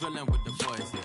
Chilling with the boys here.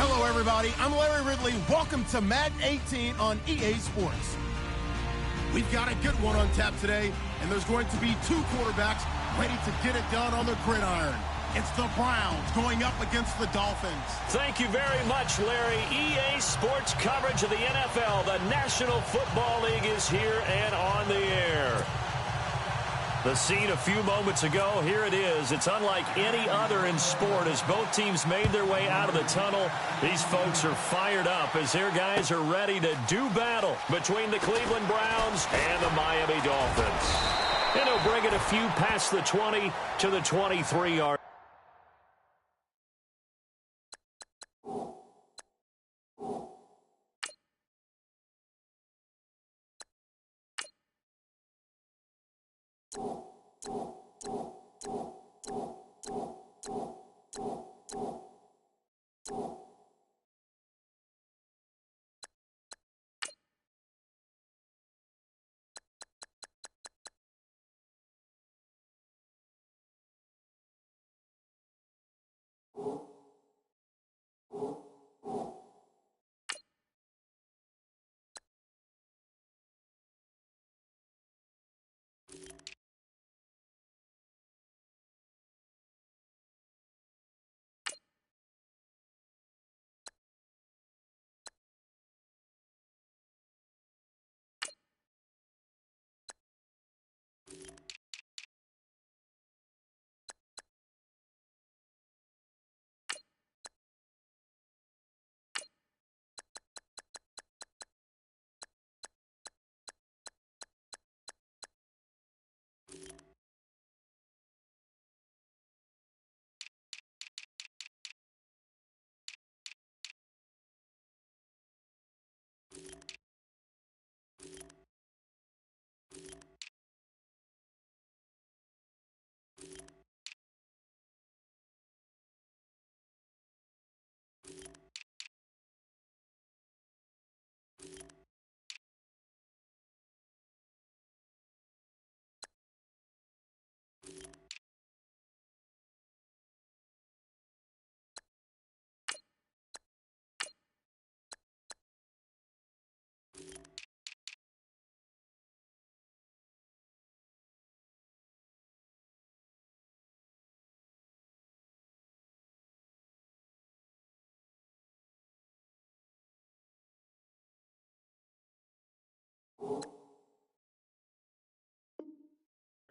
Hello, everybody. I'm Larry Ridley. Welcome to Madden 18 on EA Sports. We've got a good one on tap today, and there's going to be two quarterbacks ready to get it done on the gridiron. It's the Browns going up against the Dolphins. Thank you very much, Larry. EA Sports coverage of the NFL. The National Football League is here and on the air. The scene a few moments ago, here it is. It's unlike any other in sport as both teams made their way out of the tunnel. These folks are fired up as their guys are ready to do battle between the Cleveland Browns and the Miami Dolphins. And he'll bring it a few past the 20 to the 23-yard.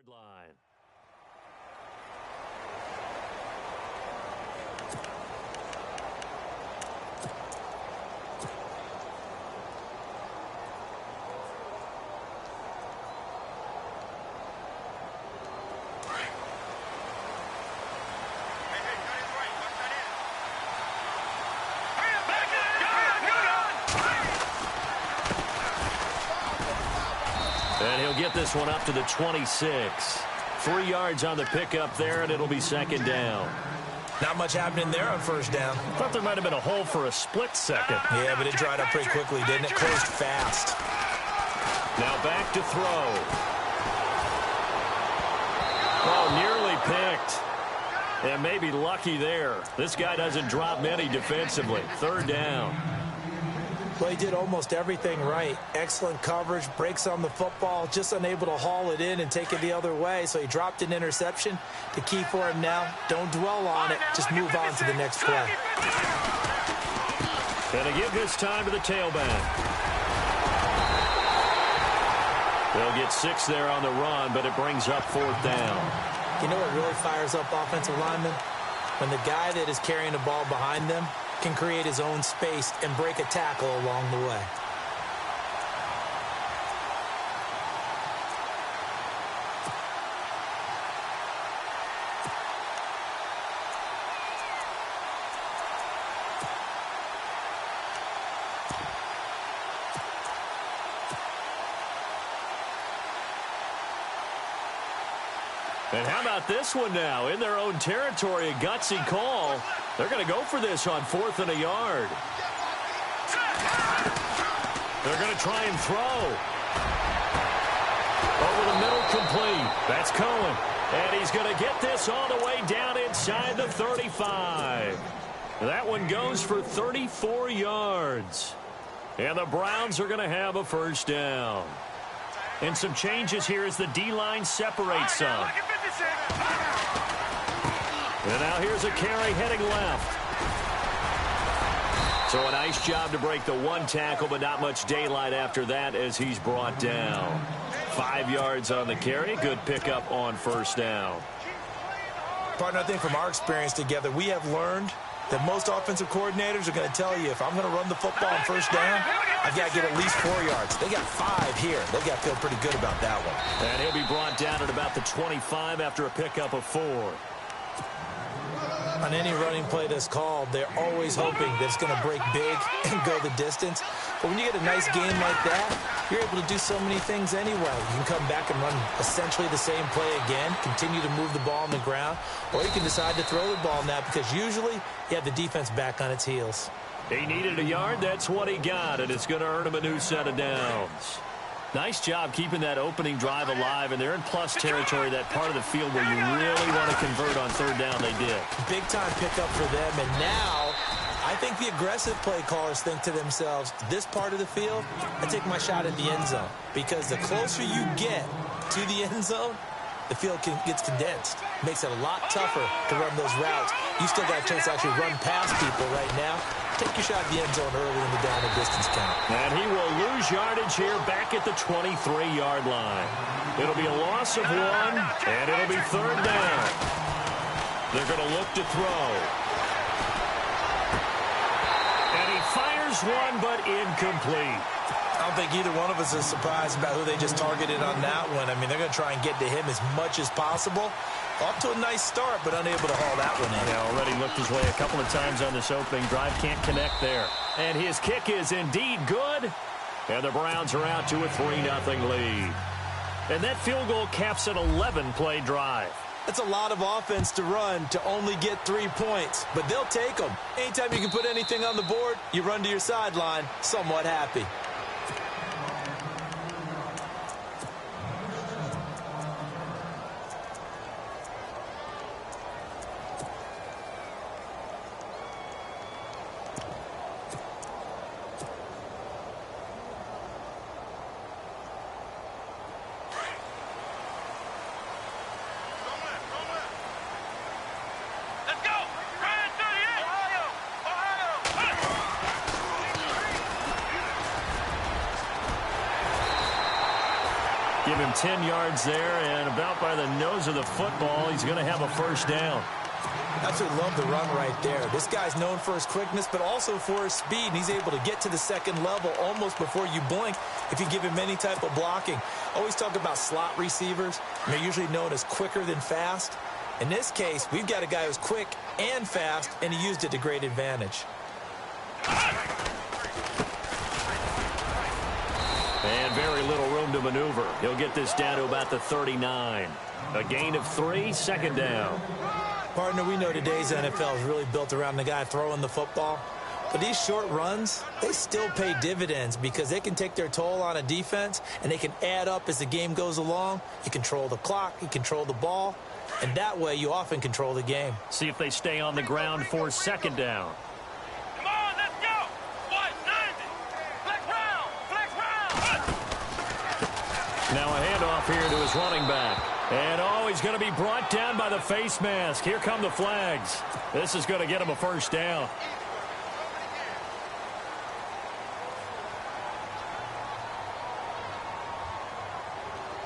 Line. And he'll get this one up to the 26. 3 yards on the pickup there, and it'll be second down. Not much happening there on first down. Thought there might have been a hole for a split second. Yeah, but it dried up pretty quickly, didn't it? Closed fast. Now back to throw. Oh, nearly picked. And maybe lucky there. This guy doesn't drop many defensively. Third down. Well, he did almost everything right. Excellent coverage, breaks on the football, just unable to haul it in and take it the other way. So he dropped an interception. The key for him now, don't dwell on it. Just move on to the next play. And to give this time to the tailback. They'll get 6 there on the run, but it brings up fourth down. You know what really fires up offensive linemen? When the guy that is carrying the ball behind them can create his own space and break a tackle along the way. And how about this one now? In their own territory, a gutsy call. They're going to go for this on 4th and a yard. They're going to try and throw. Over the middle, complete. That's Cohen. And he's going to get this all the way down inside the 35. That one goes for 34 yards. And the Browns are going to have a first down. And some changes here as the D-line separates some. And now here's a carry heading left. So a nice job to break the one tackle, but not much daylight after that as he's brought down. 5 yards on the carry. Good pickup on first down. Partner, I think from our experience together, we have learned that most offensive coordinators are going to tell you, if I'm going to run the football on first down, I've got to get at least 4 yards. They got 5 here. They've got to feel pretty good about that one. And he'll be brought down at about the 25 after a pickup of 4. On any running play that's called, they're always hoping that it's going to break big and go the distance. But when you get a nice game like that, you're able to do so many things anyway. You can come back and run essentially the same play again, continue to move the ball on the ground, or you can decide to throw the ball now because usually you have the defense back on its heels. He needed a yard. That's what he got, and it's going to earn him a new set of downs. Nice job keeping that opening drive alive, and they're in plus territory, that part of the field where you really want to convert on third down. They did. Big-time pickup for them, and now I think the aggressive play callers think to themselves, this part of the field, I take my shot at the end zone, because the closer you get to the end zone, the field gets condensed. Makes it a lot tougher to run those routes. You still got a chance to actually run past people right now. Take your shot at the end zone early in the down and distance count. And he will lose yardage here back at the 23-yard line. It'll be a loss of 1, and it'll be third down. They're going to look to throw. And he fires one, but incomplete. I don't think either one of us is surprised about who they just targeted on that one. I mean, they're going to try and get to him as much as possible. Off to a nice start, but unable to haul that one in. Yeah, already looked his way a couple of times on this opening drive. Can't connect there. And his kick is indeed good. And the Browns are out to a 3-0 lead. And that field goal caps an 11-play drive. That's a lot of offense to run to only get 3 points, but they'll take them. Anytime you can put anything on the board, you run to your sideline somewhat happy. Give him 10 yards there, and about by the nose of the football, he's going to have a first down. Absolutely love the run right there. This guy's known for his quickness, but also for his speed, and he's able to get to the second level almost before you blink if you give him any type of blocking. Always talk about slot receivers, and they're usually known as quicker than fast. In this case, we've got a guy who's quick and fast, and he used it to great advantage. And very little room to maneuver. He'll get this down to about the 39. A gain of 3, second down. Partner, we know today's NFL is really built around the guy throwing the football. But these short runs, they still pay dividends because they can take their toll on a defense, and they can add up as the game goes along. You control the clock, you control the ball, and that way you often control the game. See if they stay on the ground for second down. Now a handoff here to his running back. And, oh, he's going to be brought down by the face mask. Here come the flags. This is going to get him a first down.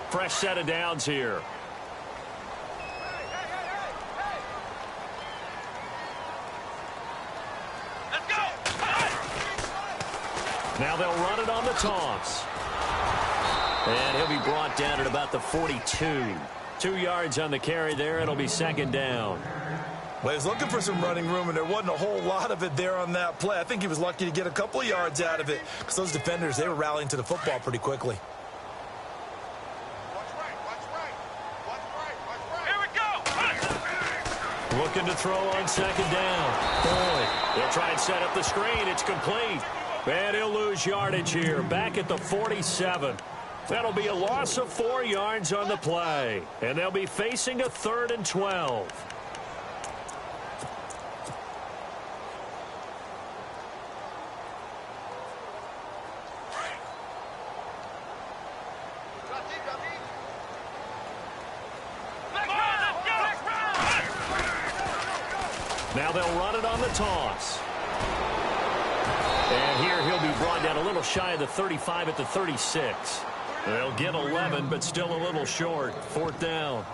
Fresh set of downs here. Let's go. Now they'll run it on the toss. And he'll be brought down at about the 42. 2 yards on the carry there. It'll be second down. Well, he was looking for some running room, and there wasn't a whole lot of it there on that play. I think he was lucky to get a couple of yards out of it because those defenders, they were rallying to the football pretty quickly. Watch right. Watch right. Watch right. Watch right. Looking to throw on second down. Boyd. He'll try and set up the screen. It's complete. And he'll lose yardage here. Back at the 47. That'll be a loss of 4 yards on the play. And they'll be facing a 3rd and 12. Now they'll run it on the toss. And here he'll be brought down a little shy of the 35 at the 36. They'll get 11, but still a little short. 4th down.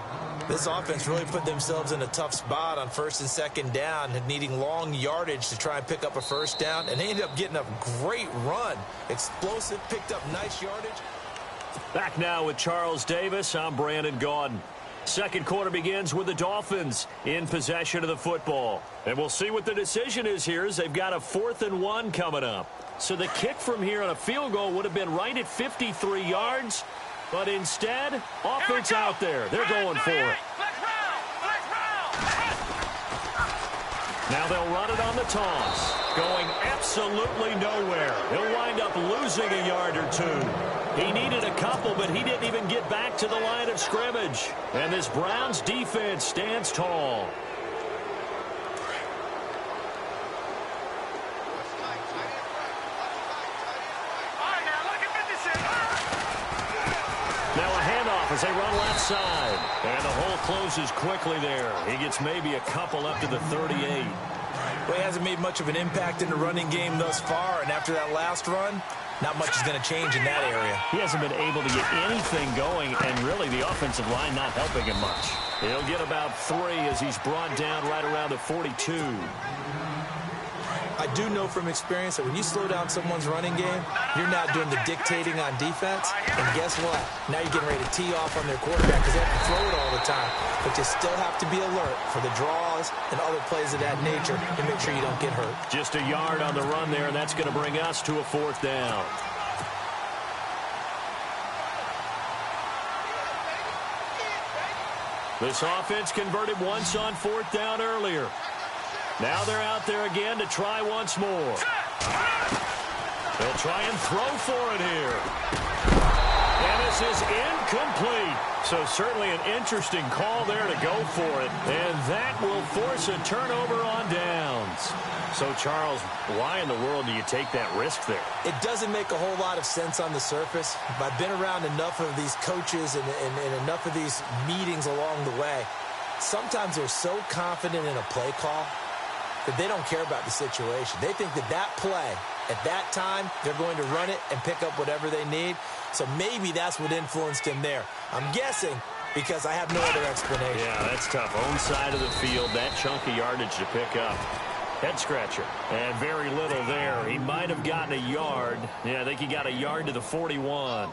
This offense really put themselves in a tough spot on 1st and 2nd down, needing long yardage to try and pick up a 1st down, and they ended up getting a great run. Explosive, picked up nice yardage. Back now with Charles Davis. I'm Brandon Gaudin. Second quarter begins with the Dolphins in possession of the football. And we'll see what the decision is here as they've got a 4th and 1 coming up. So the kick from here on a field goal would have been right at 53 yards. But instead, offense out there. They're going for it. Now they'll run it on the toss. Going absolutely nowhere. He'll wind up losing a yard or 2. He needed a couple, but he didn't even get back to the line of scrimmage. And this Browns defense stands tall. Now a handoff as they run left side. And the hole closes quickly there. He gets maybe a couple up to the 38. Well, he hasn't made much of an impact in the running game thus far, and after that last run, not much is going to change in that area. He hasn't been able to get anything going, and really the offensive line not helping him much. He'll get about 3 as he's brought down right around the 42. I do know from experience that when you slow down someone's running game, you're not doing the dictating on defense. And guess what? Now you're getting ready to tee off on their quarterback because they have to throw it all the time. But you still have to be alert for the draws and other plays of that nature to make sure you don't get hurt. Just a yard on the run there, and that's going to bring us to a 4th down. This offense converted once on 4th down earlier. Now they're out there again to try once more. They'll try and throw for it here. And this is incomplete. So certainly an interesting call there to go for it. And that will force a turnover on downs. So, Charles, why in the world do you take that risk there? It doesn't make a whole lot of sense on the surface. But I've been around enough of these coaches and enough of these meetings along the way. Sometimes they're so confident in a play call that they don't care about the situation. They think that that play, at that time, they're going to run it and pick up whatever they need. So maybe that's what influenced him there. I'm guessing because I have no other explanation. Yeah, that's tough. Own side of the field, that chunk of yardage to pick up. Head scratcher. And very little there. He might have gotten a yard. Yeah, I think he got a yard to the 41.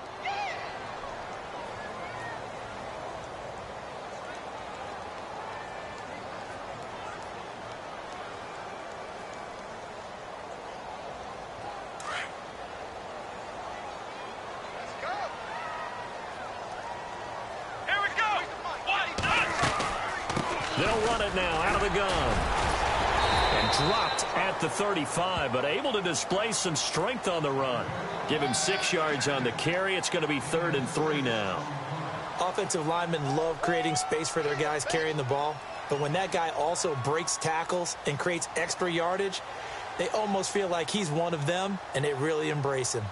They'll run it now out of the gun. And dropped at the 35, but able to display some strength on the run. Give him 6 yards on the carry. It's going to be 3rd and 3 now. Offensive linemen love creating space for their guys carrying the ball. But when that guy also breaks tackles and creates extra yardage, they almost feel like he's one of them, and they really embrace him.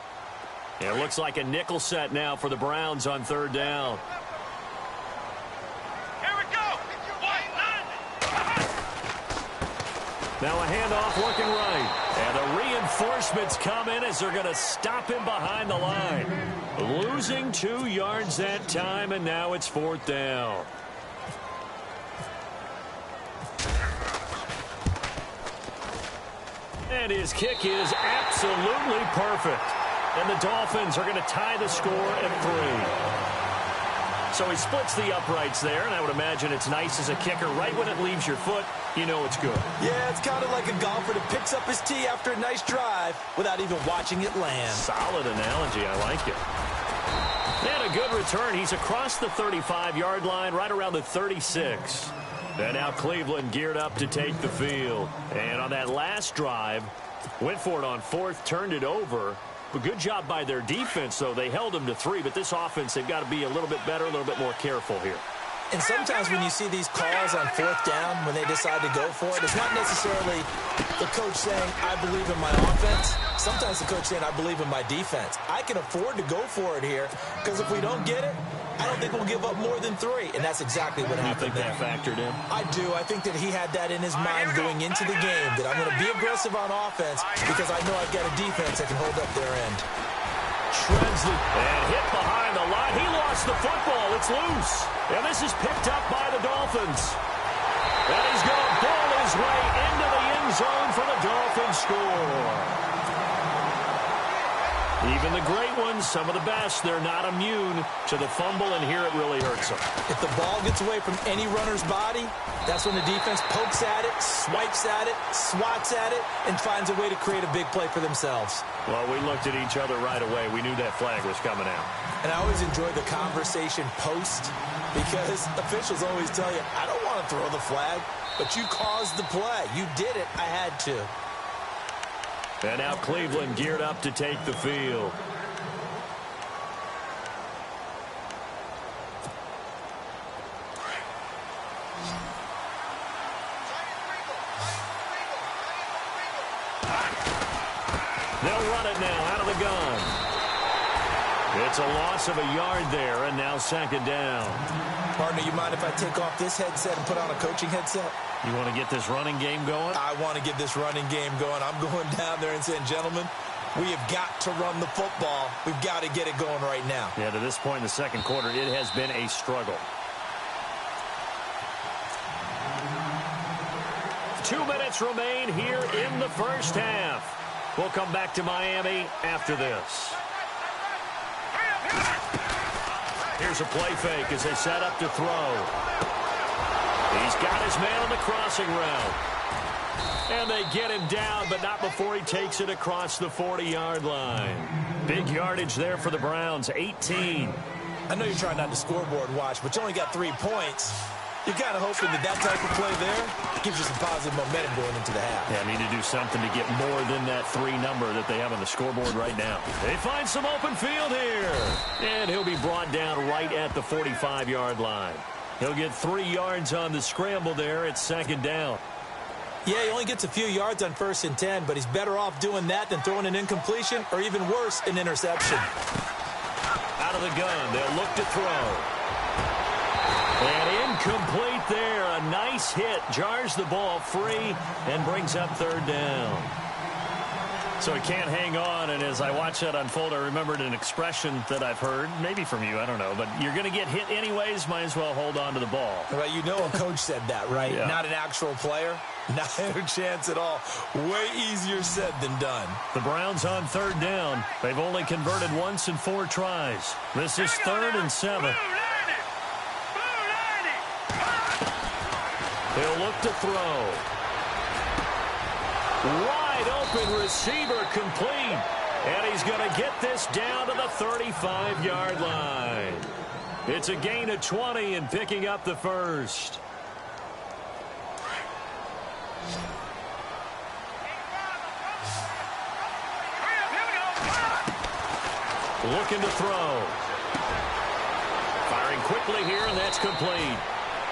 Yeah, it looks like a nickel set now for the Browns on 3rd down. Now a handoff working right. And the reinforcements come in as they're going to stop him behind the line. Losing 2 yards that time, and now it's 4th down. And his kick is absolutely perfect. And the Dolphins are going to tie the score at 3. So he splits the uprights there, and I would imagine it's nice as a kicker. Right when it leaves your foot, you know it's good. Yeah, it's kind of like a golfer that picks up his tee after a nice drive without even watching it land. Solid analogy. I like it. And a good return. He's across the 35-yard line, right around the 36. And now Cleveland geared up to take the field. And on that last drive, went for it on fourth, turned it over. But good job by their defense, though. They held them to 3, but this offense, they've got to be a little bit better, a little bit more careful here. And sometimes when you see these calls on fourth down, when they decide to go for it, it's not necessarily the coach saying, I believe in my offense. Sometimes the coach saying, I believe in my defense. I can afford to go for it here, because if we don't get it, I don't think we'll give up more than 3. And that's exactly what happened there. You think that factored in? I do. I think that he had that in his mind going into the game, that I'm going to be aggressive on offense because I know I've got a defense that can hold up their end. Shreds it and hit behind the line. He lost the football. It's loose. And this is picked up by the Dolphins. And he's going to ball his way into the end zone for the Dolphins score. Even the great ones, some of the best, they're not immune to the fumble, and here it really hurts them. If the ball gets away from any runner's body, that's when the defense pokes at it, swipes at it, swats at it, and finds a way to create a big play for themselves. Well, we looked at each other right away. We knew that flag was coming out. And I always enjoy the conversation post, because officials always tell you, I don't want to throw the flag, but you caused the play. You did it. I had to. And now Cleveland geared up to take the field. They'll run it now out of the gun. It's a loss of a yard there, and now second down. Partner, you mind if I take off this headset and put on a coaching headset? You want to get this running game going? I want to get this running game going. I'm going down there and saying, gentlemen, we have got to run the football. We've got to get it going right now. Yeah, to this point in the second quarter, it has been a struggle. 2 minutes remain here in the first half. We'll come back to Miami after this. Here's a play fake as they set up to throw. He's got his man on the crossing route. And they get him down, but not before he takes it across the 40-yard line. Big yardage there for the Browns, 18. I know you're trying not to scoreboard watch, but you only got 3 points. You're kind of hoping that type of play there gives you some positive momentum going into the half. Yeah, need to do something to get more than that 3 number that they have on the scoreboard right now. They find some open field here. And he'll be brought down right at the 45-yard line. He'll get 3 yards on the scramble there. It's second down. Yeah, he only gets a few yards on 1st and 10, but he's better off doing that than throwing an incompletion or even worse, an interception. Out of the gun, they'll look to throw. And incomplete there. A nice hit. Jars the ball free and brings up third down. So he can't hang on, and as I watch that unfold, I remembered an expression that I've heard, maybe from you, I don't know, but you're going to get hit anyways, might as well hold on to the ball. Well, you know a coach said that, right? Yeah. Not an actual player. Not a chance at all. Way easier said than done. The Browns on third down. They've only converted once in 4 tries. This is 3rd and 7. He'll look to throw. Wide open receiver complete. And he's going to get this down to the 35-yard line. It's a gain of 20 and picking up the first. Looking to throw. Firing quickly here, and that's complete.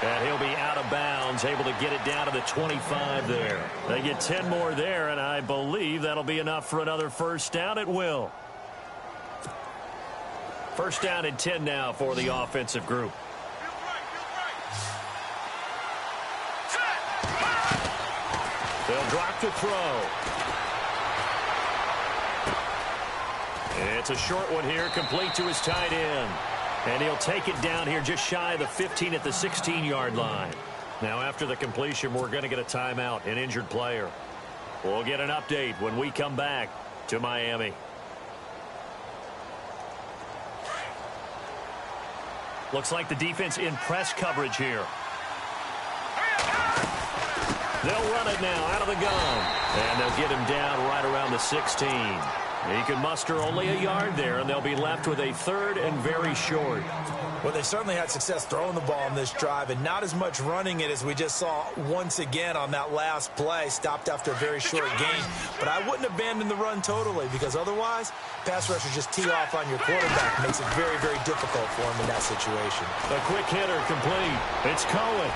And he'll be out of bounds, able to get it down to the 25 there. They get 10 more there, and I believe that'll be enough for another first down. It will. First down and 10 now for the offensive group. They'll drop to throw. It's a short one here, complete to his tight end. And he'll take it down here just shy of the 15 at the 16-yard line. Now, after the completion, we're going to get a timeout, an injured player. We'll get an update when we come back to Miami. Looks like the defense in press coverage here. They'll run it now out of the gun. And they'll get him down right around the 16. He can muster only a yard there, and they'll be left with a 3rd and very short. Well, they certainly had success throwing the ball on this drive and not as much running it as we just saw once again on that last play. Stopped after a very short gain. But I wouldn't abandon the run totally because otherwise, pass rushers just tee off on your quarterback. Makes it very, very difficult for him in that situation. The quick hitter complete. It's Cohen.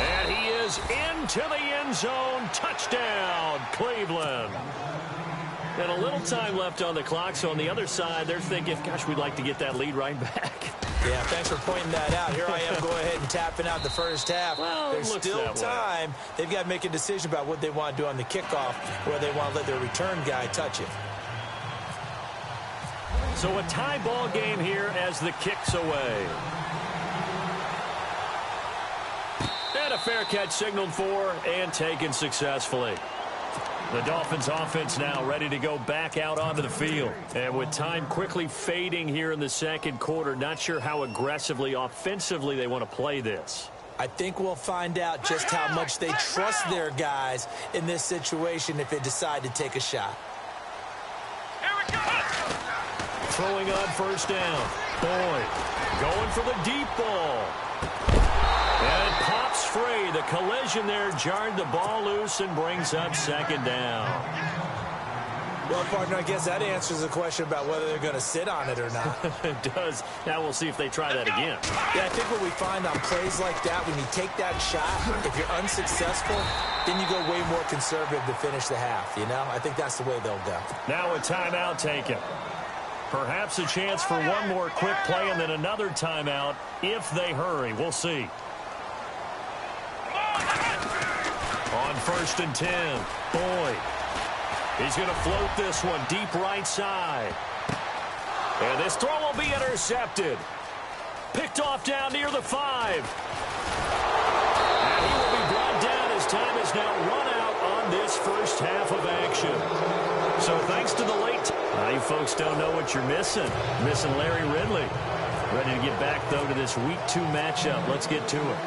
And he is into the end zone. Touchdown, Cleveland. And a little time left on the clock, so on the other side, they're thinking, gosh, we'd like to get that lead right back. Yeah, thanks for pointing that out. Here I am, go ahead and tapping out the first half. Well, there's still time. They've got to make a decision about what they want to do on the kickoff, where they want to let their return guy touch it. So a tie ball game here as the kick's away. And a fair catch signaled for and taken successfully. The Dolphins offense now ready to go back out onto the field. And with time quickly fading here in the second quarter, not sure how aggressively, offensively they want to play this. I think we'll find out just how much they trust their guys in this situation if they decide to take a shot. Here we go. Throwing on first down. Boyd going for the deep ball. And it pops free. The collision there jarred the ball loose and brings up second down. Well, partner, I guess that answers the question about whether they're going to sit on it or not. It does. Now we'll see if they try that again. Yeah, I think what we find on plays like that, when you take that shot, if you're unsuccessful, then you go way more conservative to finish the half, you know? I think that's the way they'll go. Now a timeout taken. Perhaps a chance for one more quick play and then another timeout if they hurry. We'll see. On 1st and 10, Boyd. He's going to float this one deep right side. And this throw will be intercepted. Picked off down near the 5. And he will be brought down as time is now run out on this first half of action. So thanks to the late. Now you folks don't know what you're missing. Missing Larry Ridley. Ready to get back, though, to this Week 2 matchup. Let's get to it.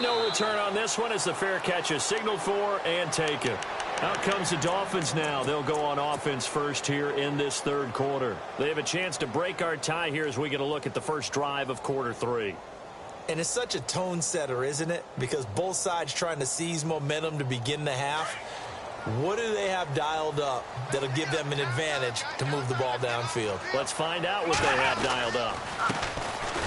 No return on this one as the fair catch is signaled for and taken. Out comes the Dolphins now. They'll go on offense first here in this third quarter. They have a chance to break our tie here as we get a look at the first drive of quarter 3. And it's such a tone setter, isn't it? Because both sides trying to seize momentum to begin the half. What do they have dialed up that'll give them an advantage to move the ball downfield? Let's find out what they have dialed up.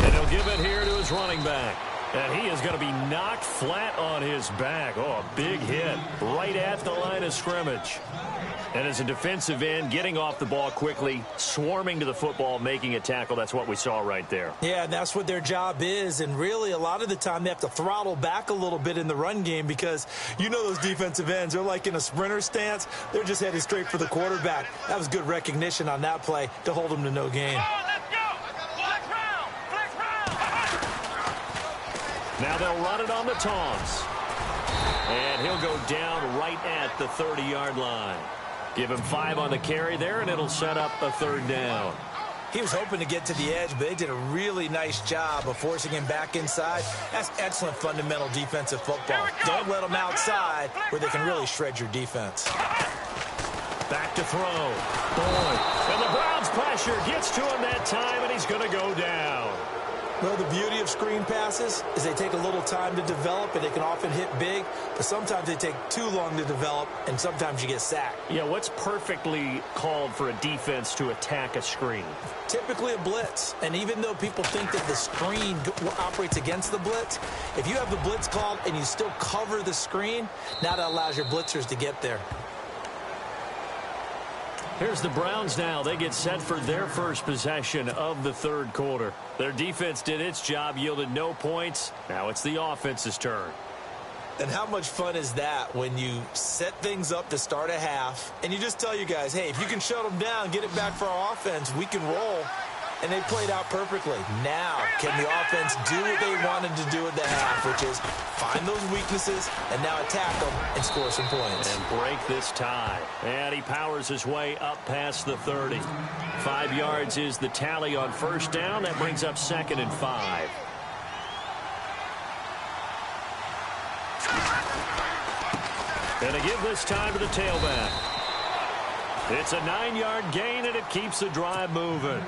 And he'll give it here to his running back. And he is going to be knocked flat on his back. Oh, a big hit right at the line of scrimmage. And as a defensive end, getting off the ball quickly, swarming to the football, making a tackle. That's what we saw right there. Yeah, and that's what their job is. And really, a lot of the time, they have to throttle back a little bit in the run game because you know those defensive ends, they're like in a sprinter stance. They're just headed straight for the quarterback. That was good recognition on that play to hold them to no gain. Now they'll run it on the taunts. And he'll go down right at the 30-yard line. Give him 5 on the carry there, and it'll set up a third down. He was hoping to get to the edge, but they did a really nice job of forcing him back inside. That's excellent fundamental defensive football. Don't let them outside where they can really shred your defense. Back to throw. Boyd. And the Browns pressure gets to him that time, and he's going to go down. Well, the beauty of screen passes is they take a little time to develop, and they can often hit big, but sometimes they take too long to develop, and sometimes you get sacked. Yeah, what's perfectly called for a defense to attack a screen? Typically a blitz, and even though people think that the screen operates against the blitz, if you have the blitz called and you still cover the screen, now that allows your blitzers to get there. Here's the Browns now. They get set for their first possession of the third quarter. Their defense did its job, yielded no points. Now it's the offense's turn. And how much fun is that when you set things up to start a half, and you just tell you guys, hey, if you can shut them down, get it back for our offense, we can roll. And they played out perfectly. Now, can the offense do what they wanted to do at the half, which is find those weaknesses and now attack them and score some points. And break this tie. And he powers his way up past the 30. 5 yards is the tally on first down. That brings up 2nd and 5. And to give this time to the tailback. It's a 9-yard gain, and it keeps the drive moving.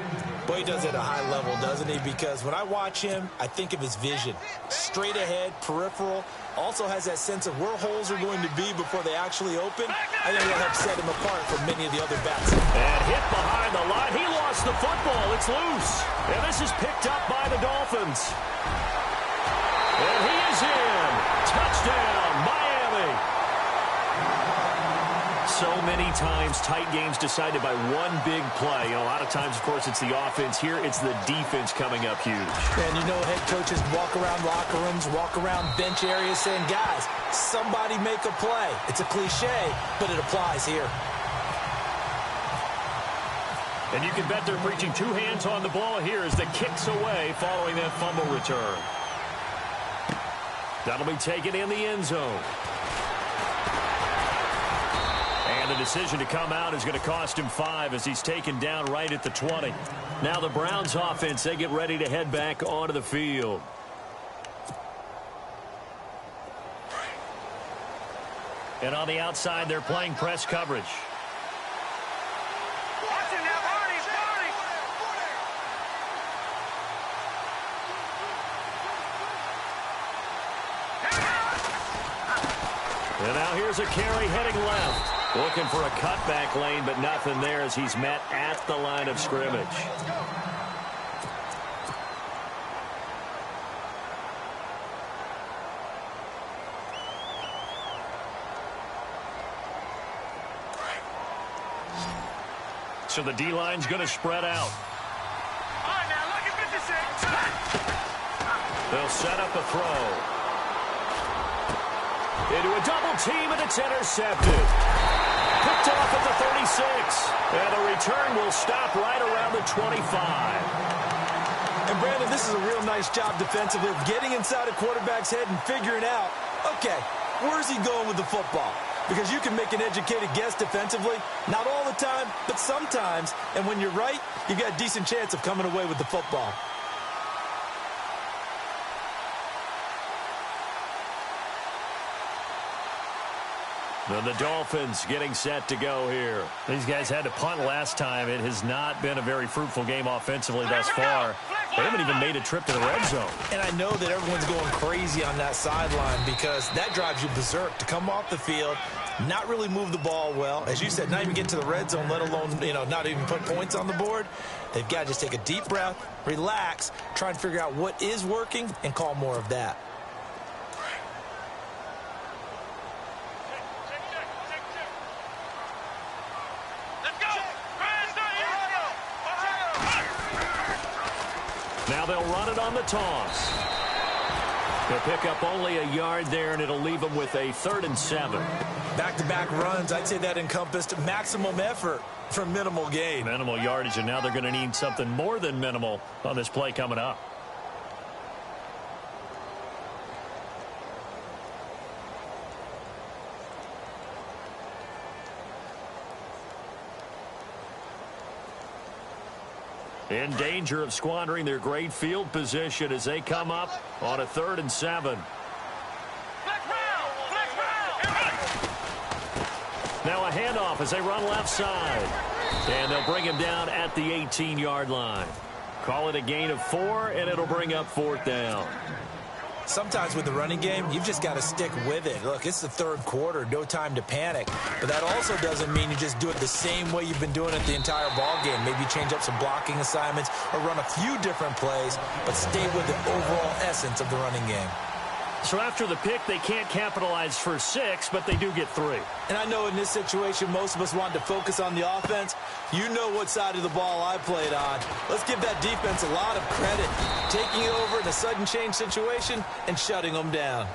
Boy, he does it at a high level, doesn't he? Because when I watch him, I think of his vision. Straight ahead, peripheral. Also has that sense of where holes are going to be before they actually open. I think that helps set him apart from many of the other backs. And hit behind the line. He lost the football. It's loose. And this is picked up by the Dolphins. And he is in. Touchdown, Miami. So many times tight games decided by one big play. You know, a lot of times, of course, it's the offense. Here, it's the defense coming up huge. And you know, head coaches walk around locker rooms, walk around bench areas saying, guys, somebody make a play. It's a cliche, but it applies here. And you can bet they're preaching two hands on the ball here as the kick's away following that fumble return. That'll be taken in the end zone. And the decision to come out is going to cost him 5 as he's taken down right at the 20. Now the Browns offense, they get ready to head back onto the field. And on the outside, they're playing press coverage. And now here's a carry heading left. Looking for a cutback lane, but nothing there as he's met at the line of scrimmage. So the D-line's going to spread out. They'll set up a throw. Into a double team, and it's intercepted. Picked off at the 36. And the return will stop right around the 25. And Brandon, this is a real nice job defensively of getting inside a quarterback's head and figuring out, okay, where's he going with the football? Because you can make an educated guess defensively, not all the time, but sometimes. And when you're right, you've got a decent chance of coming away with the football. And the Dolphins getting set to go here. These guys had to punt last time. It has not been a very fruitful game offensively thus far. They haven't even made a trip to the red zone. And I know that everyone's going crazy on that sideline because that drives you berserk to come off the field, not really move the ball well. As you said, not even get to the red zone, let alone, not even put points on the board. They've got to just take a deep breath, relax, try and figure out what is working and call more of that. Now they'll run it on the toss. They'll pick up only a yard there, and it'll leave them with a 3rd and 7. Back-to-back runs, I'd say that encompassed maximum effort for minimal gain. Minimal yardage, and now they're going to need something more than minimal on this play coming up. In danger of squandering their great field position as they come up on a 3rd and 7. Now a handoff as they run left side. And they'll bring him down at the 18-yard line. Call it a gain of 4, and it'll bring up 4th down. Sometimes with the running game, you've just got to stick with it. Look, it's the 3rd quarter, no time to panic. But that also doesn't mean you just do it the same way you've been doing it the entire ball game. Maybe change up some blocking assignments or run a few different plays, but stay with the overall essence of the running game. So after the pick, they can't capitalize for 6, but they do get 3. And I know in this situation, most of us want to focus on the offense. You know what side of the ball I played on. Let's give that defense a lot of credit. Taking it over in a sudden change situation and shutting them down.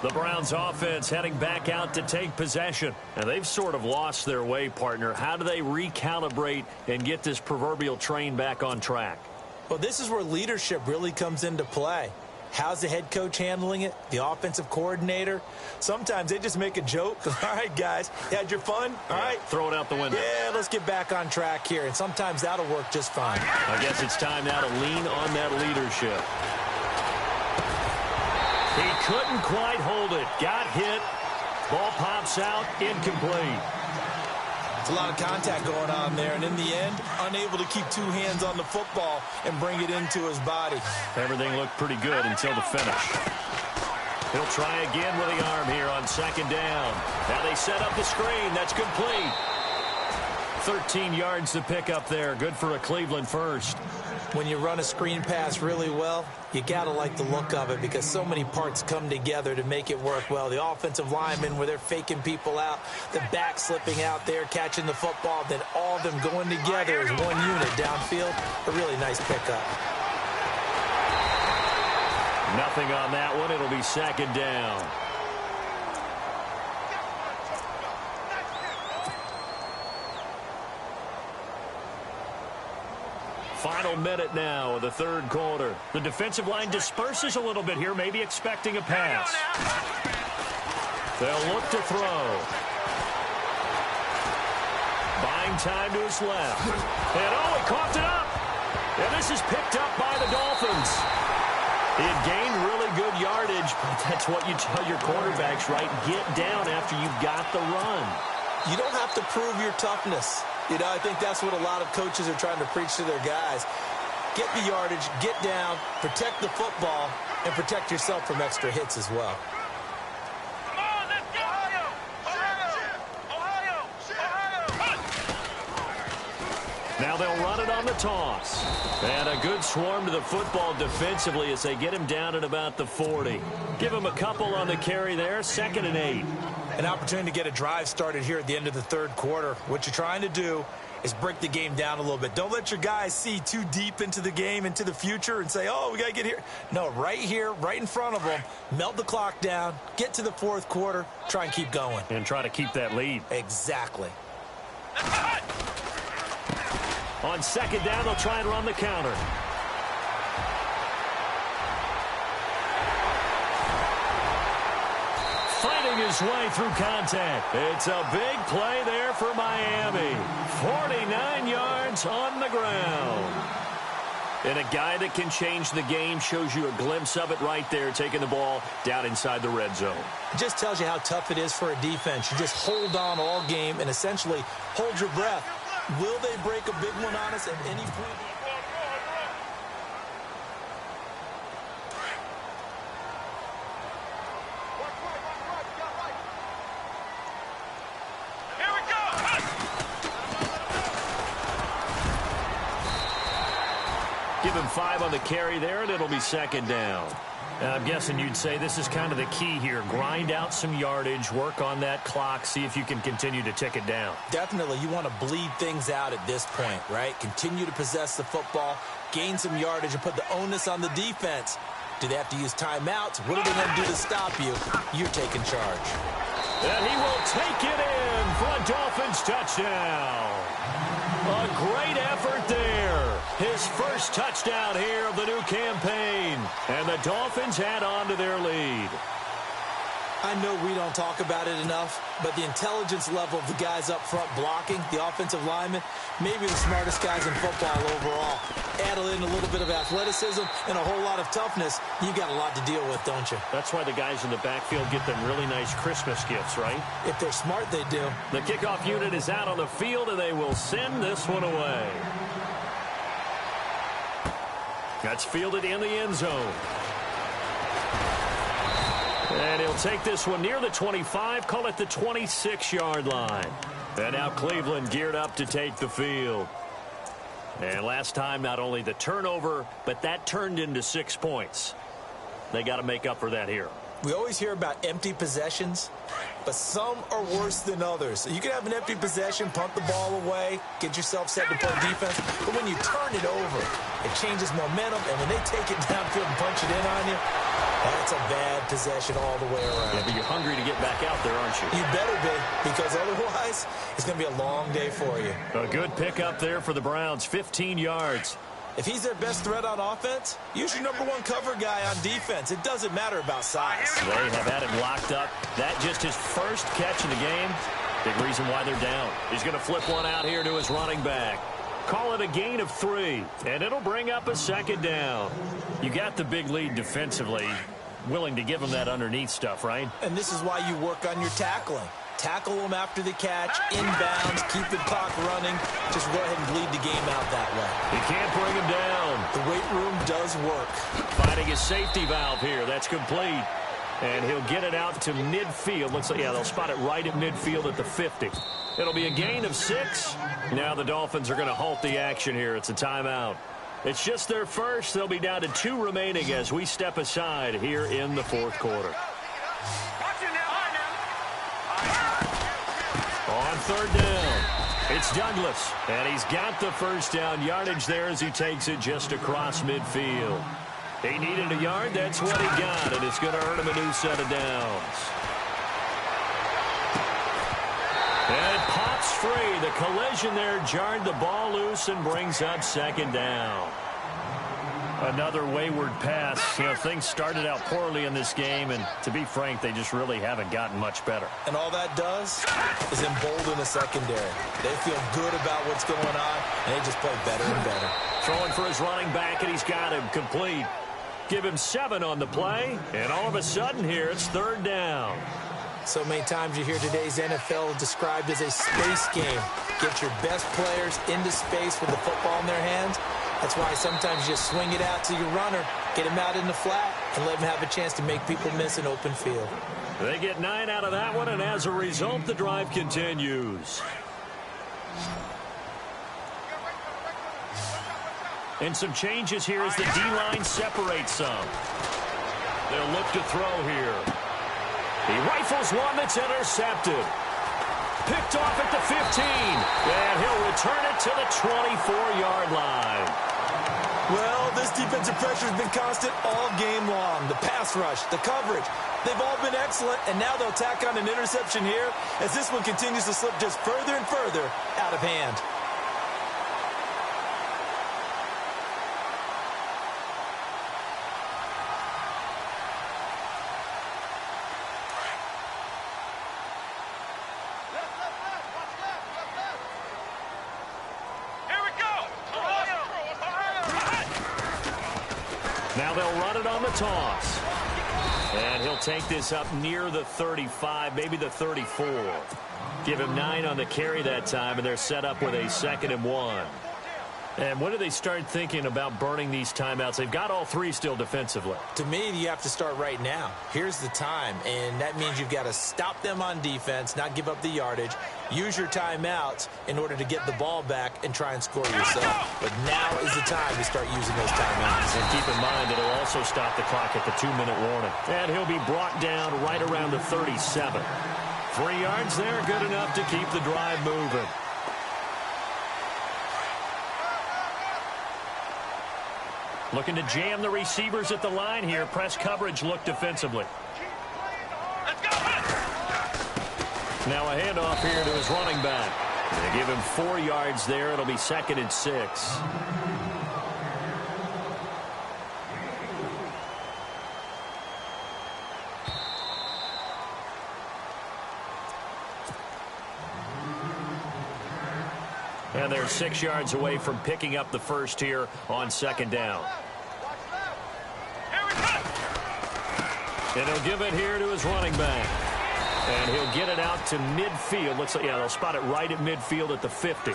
The Browns offense heading back out to take possession. And they've sort of lost their way, partner. How do they recalibrate and get this proverbial train back on track? Well, this is where leadership really comes into play. How's the head coach handling it? The offensive coordinator? Sometimes they just make a joke. All right, guys, you had your fun? All right. Throw it out the window. Yeah, let's get back on track here. And sometimes that'll work just fine. I guess it's time now to lean on that leadership. He couldn't quite hold it. Got hit. Ball pops out. Incomplete. It's a lot of contact going on there, and in the end, unable to keep two hands on the football and bring it into his body. Everything looked pretty good until the finish. He'll try again with the arm here on second down. Now they set up the screen. That's complete. 13 yards to pick up there. Good for a Cleveland first. When you run a screen pass really well, you got to like the look of it because so many parts come together to make it work well. The offensive linemen, where they're faking people out, the back slipping out there, catching the football, then all of them going together as one unit downfield. A really nice pickup. Nothing on that one. It'll be second down. Final minute now of the third quarter. The defensive line disperses a little bit here, maybe expecting a pass. They'll look to throw. Buying time to his left. And he coughed it up. And this is picked up by the Dolphins. He had gained really good yardage, but that's what you tell your quarterbacks, right? Get down after you've got the run. You don't have to prove your toughness. You know, I think that's what a lot of coaches are trying to preach to their guys. Get the yardage, get down, protect the football, and protect yourself from extra hits as well. Come on, let's go! Ohio! Now they'll run it on the toss. And a good swarm to the football defensively as they get him down at about the 40. Give him a couple on the carry there, 2nd and 8. An opportunity to get a drive started here at the end of the third quarter. What you're trying to do is break the game down a little bit. Don't let your guys see too deep into the game, into the future, and say, oh, we got to get here. No, right here, right in front of them, melt the clock down, get to the fourth quarter, try and keep going. And try to keep that lead. Exactly. On second down, they'll try and run the counter. Fighting his way through contact. It's a big play there for Miami. 49 yards on the ground. And a guy that can change the game, shows you a glimpse of it right there, taking the ball down inside the red zone. It just tells you how tough it is for a defense. You just hold on all game and essentially hold your breath. Will they break a big one on us at any point? Here we go! Give him 5 on the carry there, and it'll be second down. Now, I'm guessing you'd say this is kind of the key here. Grind out some yardage, work on that clock, see if you can continue to tick it down. Definitely, you want to bleed things out at this point, right? Continue to possess the football, gain some yardage, and put the onus on the defense. Do they have to use timeouts? What are they going to do to stop you? You're taking charge. And he will take it in for a Dolphins touchdown. A great effort there. His first touchdown here of the new campaign. And the Dolphins add on to their lead. I know we don't talk about it enough, but the intelligence level of the guys up front blocking, the offensive linemen, maybe the smartest guys in football overall. Add in a little bit of athleticism and a whole lot of toughness, you got a lot to deal with, don't you? That's why the guys in the backfield get them really nice Christmas gifts, right? If they're smart, they do. The kickoff unit is out on the field, and they will send this one away. That's fielded in the end zone. And he'll take this one near the 25, call it the 26-yard line. And now Cleveland geared up to take the field. And last time, not only the turnover, but that turned into 6 points. They got to make up for that here. We always hear about empty possessions, but some are worse than others. So you can have an empty possession, punt the ball away, get yourself set to play defense, but when you turn it over, it changes momentum, and when they take it downfield and punch it in on you, that's a bad possession all the way around. Yeah, but you're hungry to get back out there, aren't you? You better be, because otherwise, it's going to be a long day for you. A good pickup there for the Browns, 15 yards. If he's their best threat on offense, use your number one cover guy on defense. It doesn't matter about size. They have had him locked up. That just his first catch in the game. Big reason why they're down. He's going to flip one out here to his running back. Call it a gain of 3, and it'll bring up a second down. You got the big lead defensively. Willing to give him that underneath stuff, right? And this is why you work on your tackling. Tackle them after the catch, inbounds, keep the clock running. Just go ahead and bleed the game out that way. You can't bring him down. The weight room does work. Finding his safety valve here. That's complete. And he'll get it out to midfield. Looks like, yeah, they'll spot it right at midfield at the 50. It'll be a gain of 6. Now the Dolphins are going to halt the action here. It's a timeout. It's just their first. They'll be down to 2 remaining as we step aside here in the fourth quarter. On third down, it's Douglas. And he's got the first down yardage there as he takes it just across midfield. He needed a yard. That's what he got, and it's going to earn him a new set of downs. And it pops free. The collision there jarred the ball loose and brings up second down. Another wayward pass. You know, things started out poorly in this game, and to be frank, they just really haven't gotten much better. And all that does is embolden the secondary. They feel good about what's going on, and they just play better and better. Throwing for his running back, and he's got him complete. Give him 7 on the play, and all of a sudden here, it's third down. So many times you hear today's NFL described as a space game. Get your best players into space with the football in their hands. That's why sometimes you just swing it out to your runner, get him out in the flat, and let him have a chance to make people miss an open field. They get 9 out of that one, and as a result, the drive continues. And some changes here as the D-line separates some. They'll look to throw here. He rifles one that's intercepted. Picked off at the 15. And he'll return it to the 24-yard line. Well, this defensive pressure has been constant all game long. The pass rush, the coverage, they've all been excellent, and now they'll tack on an interception here as this one continues to slip just further and further out of hand. Now they'll run it on the toss. And he'll take this up near the 35, maybe the 34. Give him 9 on the carry that time, and they're set up with a 2nd and 1. And when do they start thinking about burning these timeouts? They've got all 3 still defensively. To me, you have to start right now. Here's the time, and that means you've got to stop them on defense, not give up the yardage, use your timeouts in order to get the ball back and try and score yourself. But now is the time to start using those timeouts. And keep in mind, it'll also stop the clock at the 2-minute warning. And he'll be brought down right around the 37. 3 yards there, good enough to keep the drive moving. Looking to jam the receivers at the line here. Press coverage look defensively. Now a handoff here to his running back. They give him 4 yards there. It'll be 2nd and 6. And they're 6 yards away from picking up the first here on 2nd down. And he'll give it here to his running back. And he'll get it out to midfield. Looks like, yeah, they'll spot it right at midfield at the 50.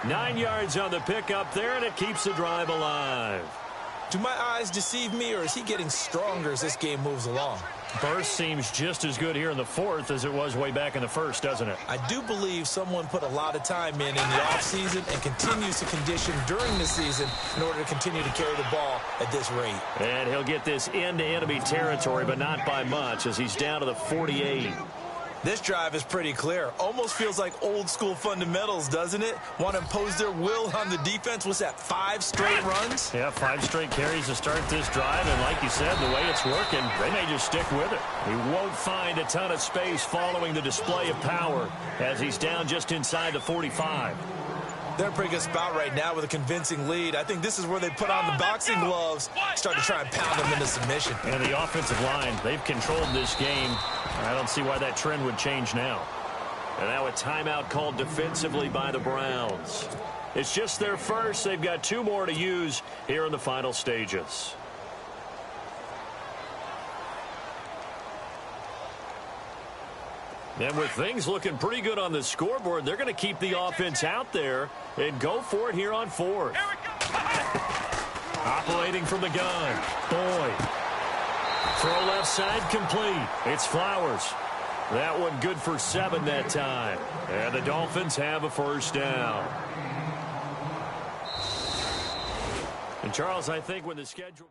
9 yards on the pickup there, and it keeps the drive alive. Do my eyes deceive me, or is he getting stronger as this game moves along? Burst seems just as good here in the 4th as it was way back in the 1st, doesn't it? I do believe someone put a lot of time in the offseason and continues to condition during the season in order to continue to carry the ball at this rate. And he'll get this into enemy territory, but not by much as he's down to the 48. This drive is pretty clear. Almost feels like old school fundamentals, doesn't it? Want to impose their will on the defense. What's that, 5 straight runs? Yeah, 5 straight carries to start this drive. And like you said, the way it's working, they may just stick with it. He won't find a ton of space following the display of power as he's down just inside the 45. They're in a pretty good spot right now with a convincing lead. I think this is where they put on the boxing gloves, start to try and pound them into submission. And the offensive line, they've controlled this game. I don't see why that trend would change now. And now a timeout called defensively by the Browns. It's just their first. They've got 2 more to use here in the final stages. And with things looking pretty good on the scoreboard, they're going to keep the offense out there and go for it here on fourth. Here we go. Operating from the gun, Boyd. Throw left side complete. It's Flowers. That one good for 7 that time. And the Dolphins have a first down. And Charles, I think when the schedule...